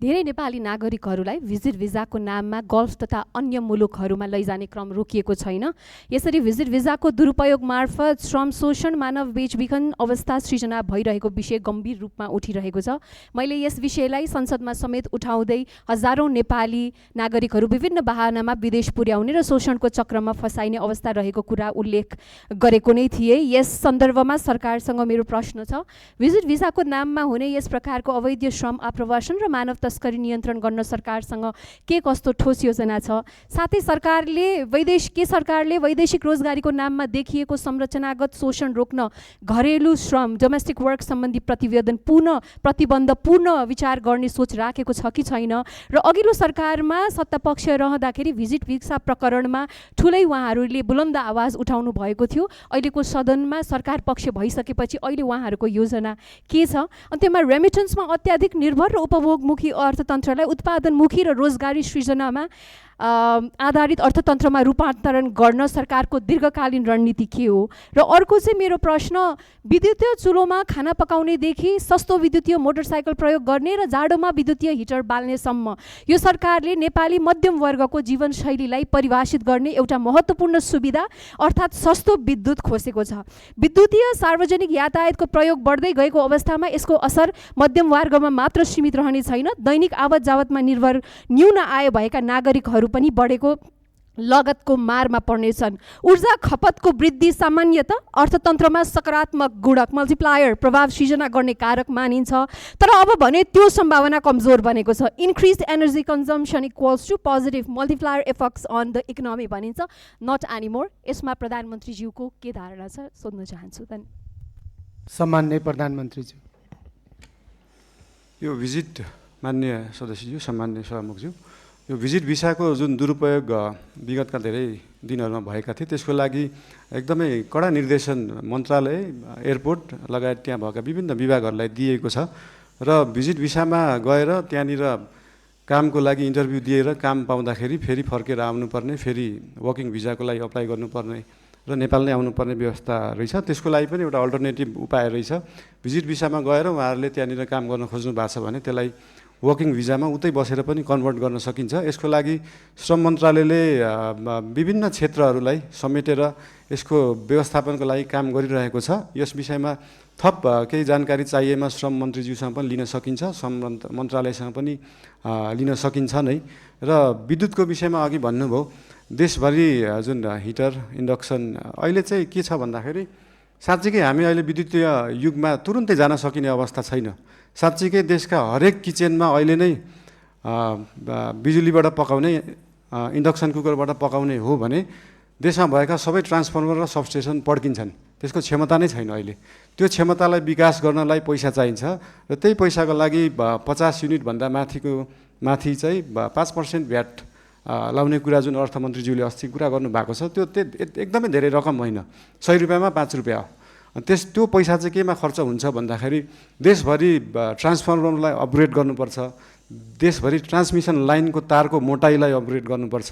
I: धेरै नेपाली नागरिकहरूलाई भिजिट भिजाको नाममा गल्फ तथा अन्य मुलुकहरूमा लैजाने क्रम रोकिएको छैन। यसरी भिजिट भिजाको दुरुपयोग मार्फत श्रम शोषण, मानव बेचबिखन अवस्था सृजना भइरहेको विषय गम्भीर रूपमा उठिरहेको छ। मैले यस विषयलाई संसदमा समेत उठाउँदै हजारौँ नेपाली नागरिकहरू विभिन्न बहानामा विदेश पुर्याउने र शोषणको चक्रमा फसाइने अवस्था रहेको कुरा उल्लेख गरेको नै थिए। यस सन्दर्भमा सरकारसँग मेरो प्रश्न छ, भिजिट भिजाको नाममा हुने यस प्रकारको अवैध श्रम आप्रवासन र मानव तस्करी नियन्त्रण गर्न सरकारसँग के कस्तो ठोस योजना छ? साथै सरकारले वैदेशिक रोजगारीको नाममा देखिएको संरचनागत शोषण रोक्न घरेलु श्रम डोमेस्टिक वर्क सम्बन्धी प्रतिबन्ध पूर्ण विचार गर्ने सोच राखेको छ कि छैन? र अघिल्लो सरकारमा सत्तापक्ष रहँदाखेरि भिजिट भिसा प्रकरणमा ठुलै उहाँहरूले बुलन्द आवाज उठाउनु भएको थियो। अहिलेको सदनमा सरकार पक्ष भइसकेपछि अहिले उहाँहरूको योजना के छ? अनि त्यसमा रेमिटेन्समा अत्याधिक निर्भर र उपभोगमुखी अर्थतन्त्रलाई उत्पादनमुखी र रोजगारी सृजनामा आधारित अर्थतन्त्रमा रूपान्तरण गर्न सरकारको दीर्घकालीन रणनीति के हो? र अर्को चाहिँ मेरो प्रश्न, विद्युतीय चुलोमा खाना पकाउनेदेखि सस्तो विद्युतीय मोटरसाइकल प्रयोग गर्ने र जाडोमा विद्युतीय हिटर बाल्नेसम्म यो सरकारले नेपाली मध्यम वर्गको जीवनशैलीलाई परिभाषित गर्ने एउटा महत्त्वपूर्ण सुविधा अर्थात् सस्तो विद्युत खोसेको छ। विद्युतीय सार्वजनिक यातायातको प्रयोग बढ्दै गएको अवस्थामा यसको असर मध्यम वर्गमा मात्र सीमित रहने छैन, दैनिक आवत जावतमा निर्भर न्यून आय भएका नागरिकहरू पनि बढेको लगतको मारमा पर्नेछन्। ऊर्जा खपतको वृद्धि सामान्यतः अर्थतन्त्रमा सकारात्मक गुणक मल्टिप्लायर प्रभाव सृजना गर्ने कारक मानिन्छ, तर अब भने त्यो सम्भावना कमजोर बनेको छ। Increase energy consumption equals to positive multiplier effects on the economy भनिन्छ, नट एनिमोर। यसमा प्रधानमन्त्रीज्यूको के धारणा छ सोध्न चाहन्छु।
A: सम्माननीय प्रधानमन्त्रीज्यू।
B: यो भिजिट माननीय सदस्यज्यू, सम्माननीय सभामुखज्यू, यो भिजिट भिसाको जुन दुरुपयोग विगतका धेरै दिनहरूमा भएका थिए त्यसको लागि एकदमै कडा निर्देशन मन्त्रालय, एयरपोर्ट लगायत त्यहाँ भएका विभिन्न विभागहरूलाई दिएको छ र भिजिट भिसामा गएर त्यहाँनिर कामको लागि इन्टरभ्यू दिएर काम पाउँदाखेरि फेरि फर्केर आउनुपर्ने, फेरि वर्किङ भिजाको लागि अप्लाई गर्नुपर्ने र नेपाल नै आउनुपर्ने व्यवस्था रहेछ। त्यसको लागि पनि एउटा अल्टरनेटिभ उपाय रहेछ। भिजिट भिसामा गएर उहाँहरूले त्यहाँनिर काम गर्न खोज्नु भएको छ भने त्यसलाई वर्किङ भिजामा उतै बसेर पनि कन्भर्ट गर्न सकिन्छ। यसको लागि श्रम मन्त्रालयले विभिन्न क्षेत्रहरूलाई समेटेर यसको व्यवस्थापनको लागि काम गरिरहेको छ। यस विषयमा थप केही जानकारी चाहिएमा श्रम मन्त्रीज्यूसँग पनि लिन सकिन्छ, श्रम मन्त्रालयसँग पनि लिन सकिन्छ नै। र विद्युतको विषयमा अघि भन्नुभयो, देशभरि जुन हिटर इन्डक्सन अहिले चाहिँ के छ भन्दाखेरि साँच्चीकै हामी अहिले विद्युतीय युगमा तुरुन्तै जान सकिने अवस्था छैन। साँच्चीकै देशका हरेक किचनमा अहिले नै बिजुलीबाट पकाउने, इन्डक्सन कुकरबाट पकाउने हो भने देशमा भएका सबै ट्रान्सफर्मर र सबस्टेसन पड्किन्छन्। त्यसको क्षमता नै छैन अहिले। त्यो क्षमतालाई विकास गर्नलाई पैसा चाहिन्छ र त्यही पैसाको लागि 50 युनिटभन्दा माथि चाहिँ 5% भ्याट लाउने कुरा जुन अर्थमन्त्रीज्यूले अस्ति कुरा गर्नुभएको छ त्यो एकदमै धेरै रकम होइन, 100 रुपियाँमा 5 रुपियाँ हो। त्यो पैसा चाहिँ केमा खर्च हुन्छ भन्दाखेरि देशभरि ट्रान्सफर्मरलाई अपग्रेड गर्नुपर्छ, देशभरि ट्रान्समिसन लाइनको तारको मोटाइलाई अपग्रेड गर्नुपर्छ,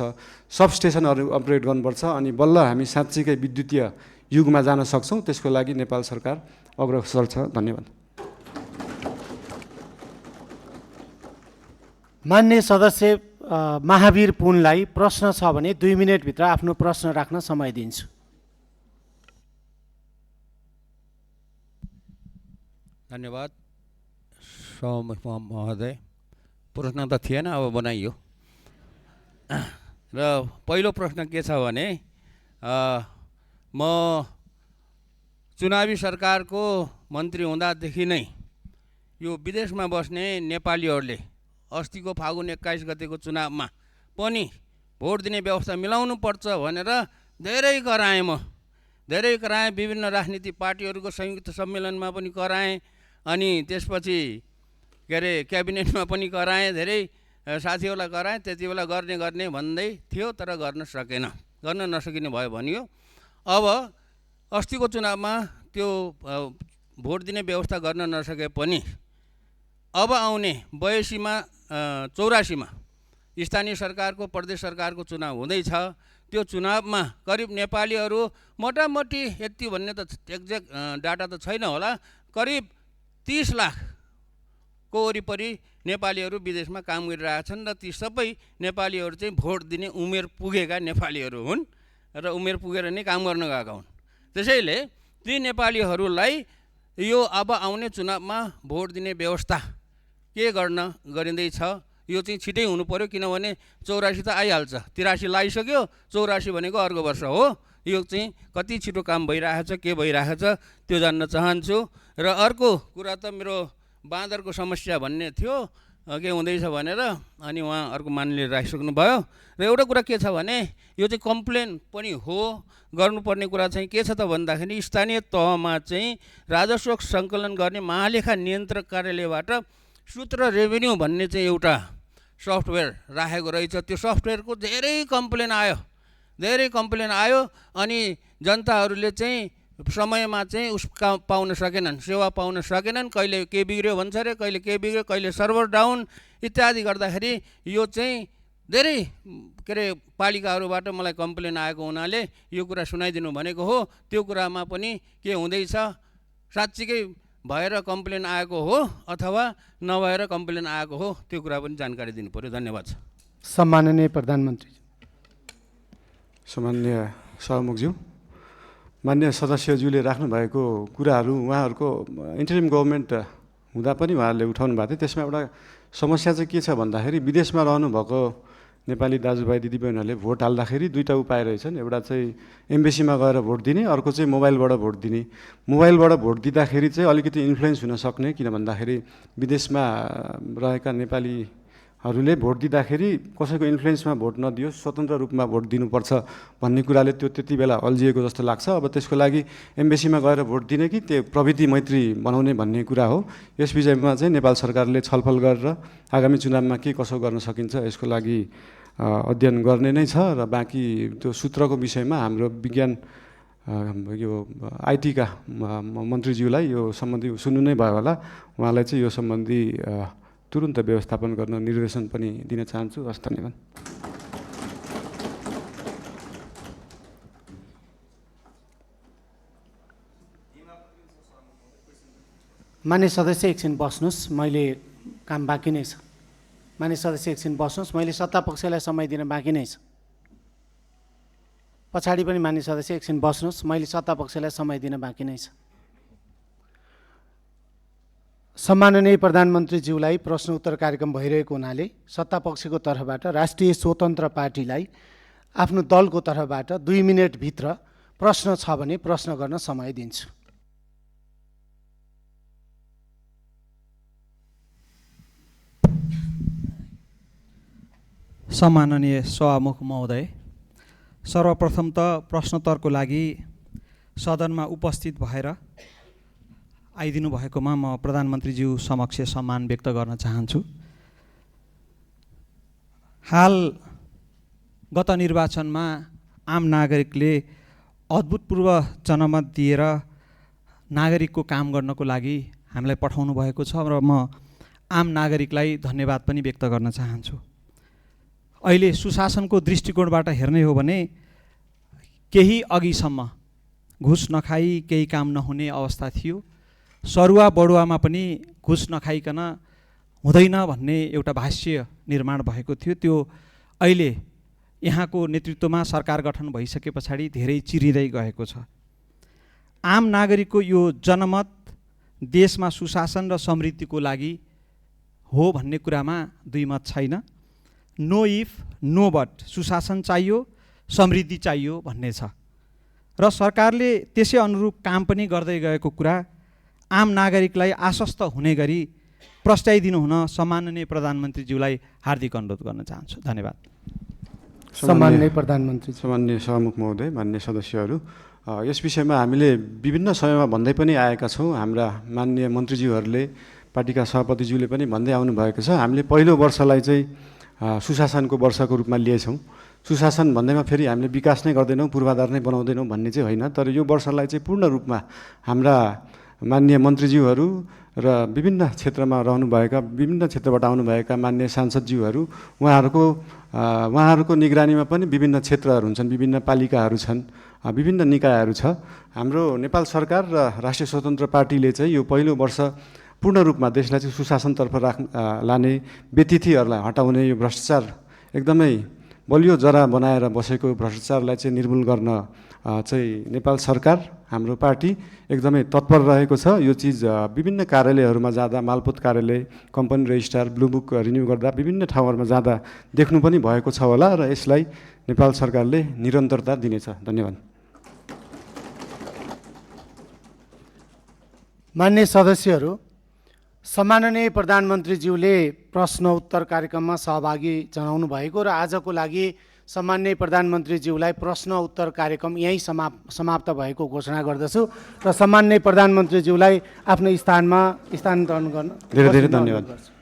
B: सबस्टेसनहरू अपग्रेड गर्नुपर्छ, अनि बल्ल हामी साँच्चीकै विद्युतीय युगमा जान सक्छौँ। त्यसको लागि नेपाल सरकार अग्रसर छ। धन्यवाद।
A: मान्य सदस्य महावीर पुनलाई प्रश्न छ भने 2 मिनेटभित्र आफ्नो प्रश्न राख्न समय दिन्छु।
J: धन्यवाद सभामुख महोदय। प्रश्न त थिएन, अब बनाइयो। र पहिलो प्रश्न के छ भने म चुनावी सरकारको मन्त्री हुँदादेखि नै यो विदेशमा बस्ने नेपालीहरूले अस्तिको फागुन 21 गतेको चुनावमा पनि भोट दिने व्यवस्था मिलाउनु पर्छ भनेर धेरै कराएँ। विभिन्न राजनीतिक पार्टीहरूको संयुक्त सम्मेलनमा पनि कराएँ, अनि त्यसपछि के अरे क्याबिनेटमा पनि कराएँ, धेरै साथीहरूलाई कराएँ। त्यति बेला गर्ने भन्दै थियो, तर गर्न नसकिने भयो भनियो। अब अस्तिको चुनावमा त्यो भोट दिने व्यवस्था गर्न नसके पनि अब आउने 82मा स्थानीय सरकारको, प्रदेश सरकारको चुनाव हुँदैछ। त्यो चुनावमा करिब नेपालीहरू मोटामोटी यति भन्ने त एक्ज्याक्ट डाटा त छैन होला, करिब 30 लाखको वरिपरि नेपालीहरू विदेशमा काम गरिरहेछन् र ती सबै नेपालीहरू चाहिँ भोट दिने उमेर पुगेका नेपालीहरू हुन् र उमेर पुगेर नै काम गर्न गएका हुन्। त्यसैले ती नेपालीहरूलाई यो अब आउने चुनावमा भोट दिने व्यवस्था के गरिँदैछ यो चाहिँ छिटै हुनु पर्यो, किनभने 84 त आइहाल्छ, 83 लागिसक्यो, 84 भनेको अर्को वर्ष हो। यो चाहिँ कति छिटो काम भइरहेछ, के भइरहेछ त्यो जान्न चाहन्छु। र अर्को कुरा त मेरो बाँदरको समस्या भन्ने थियो। के हुँदैछ भनेर अनि उहाँ अर्को माननीय राखिसक्नुभयो। र एउटा कुरा के छ भने यो चाहिँ कम्प्लेन पनि हो, गर्नुपर्ने कुरा चाहिँ के छ त भन्दाखेरि स्थानीय तहमा चाहिँ राजस्व सङ्कलन गर्ने महालेखा नियन्त्रक कार्यालयबाट सूत्र रेभेन्यू भन्ने चाहिँ एउटा सफ्टवेयर राखेको रहेछ। त्यो सफ्टवेयरको धेरै कम्प्लेन आयो अनि जनताहरूले चाहिँ समयमा चाहिँ पाउन सकेनन्, सेवा पाउन सकेनन्। कहिले के बिग्रियो भन्छ अरे, कहिले के बिग्रियो, कहिले सर्भर डाउन इत्यादि गर्दाखेरि यो चाहिँ धेरै के अरे पालिकाहरूबाट मलाई कम्प्लेन आएको हुनाले यो कुरा सुनाइदिनु भनेको हो। त्यो कुरामा पनि के हुँदैछ, साँच्चीकै भएर कम्प्लेन आएको हो अथवा नभएर कम्प्लेन आएको हो, त्यो कुरा पनि जानकारी दिनु पर्यो। धन्यवाद।
A: सम्माननीय प्रधानमन्त्री।
B: सामान्य सभामुखज्यू, मान्य सदस्यज्यूले राख्नुभएको कुराहरू उहाँहरूको इन्टरिम गभर्मेन्ट हुँदा पनि उहाँहरूले उठाउनु भएको थियो। त्यसमा एउटा समस्या चाहिँ के छ भन्दाखेरि विदेशमा रहनुभएको नेपाली दाजुभाइ दिदीबहिनीहरूले भोट हाल्दाखेरि दुईवटा उपाय रहेछन्। एउटा चाहिँ एम्बेसीमा गएर भोट दिने, अर्को चाहिँ मोबाइलबाट भोट दिने। मोबाइलबाट भोट दिँदाखेरि चाहिँ अलिकति इन्फ्लुएन्स हुन सक्ने, किन भन्दाखेरि विदेशमा रहेका नेपालीहरूले भोट दिँदाखेरि कसैको इन्फ्लुएन्समा भोट नदियोस्, स्वतन्त्र रूपमा भोट दिनुपर्छ भन्ने कुराले त्यो त्यति बेला अल्झिएको जस्तो लाग्छ। अब त्यसको लागि एम्बेसीमा गएर भोट दिने कि त्यो प्रविधि मैत्री बनाउने भन्ने कुरा हो। यस विषयमा चाहिँ नेपाल सरकारले छलफल गरेर आगामी चुनावमा के कसो गर्न सकिन्छ यसको लागि अध्ययन गर्ने नै छ। र बाँकी त्यो सूत्रको विषयमा हाम्रो विज्ञान यो आइटीका मन्त्रीज्यूलाई यो सम्बन्धी सुन्नु नै भयो होला। उहाँलाई चाहिँ यो सम्बन्धी तुरुन्त व्यवस्थापन गर्न निर्देशन पनि दिन चाहन्छु। हस्, धन्यवाद।
A: मान्य सदस्य एकछिन बस्नुहोस्, मैले काम बाँकी नै छ। मान्य सदस्य एकछिन बस्नुहोस्, मैले सत्तापक्षलाई समय दिन बाँकी नै छ। पछाडि पनि मान्य सदस्य एकछिन बस्नुहोस्, मैले सत्तापक्षलाई समय दिन बाँकी नै छ। सम्माननीय प्रधानमन्त्रीज्यूलाई प्रश्न उत्तर कार्यक्रम भइरहेको हुनाले सत्तापक्षको तर्फबाट राष्ट्रिय स्वतन्त्र पार्टीलाई आफ्नो दलको तर्फबाट 2 मिनेटभित्र प्रश्न छ भने प्रश्न गर्न समय दिन्छु।
K: सम्माननीय सभामुख महोदय, सर्वप्रथम त प्रश्नोत्तरको लागि सदनमा उपस्थित भएर आइदिनु भएकोमा म प्रधानमन्त्रीज्यू समक्ष सम्मान व्यक्त गर्न चाहन्छु। हाल गत निर्वाचनमा आम नागरिकले अभूतपूर्व जनमत दिएर नागरिकको काम गर्नको लागि हामीलाई पठाउनु भएको छ र म आम नागरिकलाई धन्यवाद पनि व्यक्त गर्न चाहन्छु। अहिले सुशासनको दृष्टिकोणबाट हेर्ने हो भने केही अघिसम्म घुस नखाई केही काम नहुने अवस्था थियो। सरुवा बढुवामा पनि घुस नखाइकन हुँदैन भन्ने एउटा भाष्य निर्माण भएको थियो। त्यो अहिले यहाँको नेतृत्वमा सरकार गठन भइसके पछाडि धेरै चिरिँदै गएको छ। आम नागरिकको यो जनमत देशमा सुशासन र समृद्धिको लागि हो भन्ने कुरामा दुई मत छैन। नो इफ नो बट, सुशासन चाहियो, समृद्धि चाहियो भन्ने छ र सरकारले त्यसै अनुरूप काम पनि गर्दै गएको कुरा आम नागरिकलाई आश्वस्त हुने गरी प्रस्ताइदिनु हुन सम्माननीय प्रधानमन्त्रीज्यूलाई हार्दिक अनुरोध गर्न चाहन्छु। धन्यवाद।
A: सम्माननीय प्रधानमन्त्री।
B: सम्माननीय सभामुख महोदय, मान्य सदस्यहरू, यस विषयमा हामीले विभिन्न समयमा भन्दै पनि आएका छौँ। हाम्रा माननीय मन्त्रीज्यूहरूले, पार्टीका सभापतिज्यूले पनि भन्दै आउनुभएको छ। हामीले पहिलो वर्षलाई चाहिँ सुशासनको वर्षको रूपमा लिएछौँ। सुशासन भन्दैमा फेरि हामीले विकास नै गर्दैनौँ, पूर्वाधार नै बनाउँदैनौँ भन्ने चाहिँ होइन। तर यो वर्षलाई चाहिँ पूर्ण रूपमा हाम्रा माननीय मन्त्रीज्यूहरू र विभिन्न क्षेत्रमा रहनुभएका, विभिन्न क्षेत्रबाट आउनुभएका मान्य सांसदज्यूहरू, उहाँहरूको निगरानीमा पनि विभिन्न क्षेत्रहरू हुन्छन्, विभिन्न पालिकाहरू छन्, विभिन्न निकायहरू छ। हाम्रो नेपाल सरकार र राष्ट्रिय स्वतन्त्र पार्टीले चाहिँ यो पहिलो वर्ष पूर्ण रूपमा देशलाई चाहिँ सुशासनतर्फ लाने, व्यतिथिहरूलाई हटाउने, यो भ्रष्टाचार एकदमै बलियो जरा बनाएर बसेको भ्रष्टाचारलाई चाहिँ निर्मूल गर्न चाहिँ नेपाल सरकार, हाम्रो पार्टी एकदमै तत्पर रहेको छ। यो चिज विभिन्न कार्यालयहरूमा जाँदा, मालपोत कार्यालय, company registrar, blue book renew गर्दा विभिन्न ठाउँहरूमा जाँदा देख्नु पनि भएको छ होला र यसलाई नेपाल सरकारले निरन्तरता दिनेछ। धन्यवाद।
A: मान्य सदस्यहरू, सम्माननीय प्रधानमन्त्रीज्यूले प्रश्न उत्तर कार्यक्रममा सहभागी जनाउनु भएको र आजको लागि सम्माननीय प्रधानमन्त्रीज्यूलाई प्रश्न उत्तर कार्यक्रम यहीँ समाप्त भएको घोषणा गर्दछु र सम्माननीय प्रधानमन्त्रीज्यूलाई आफ्नो स्थानमा स्थानान्तरण गर्न
B: धेरै धेरै धन्यवाद।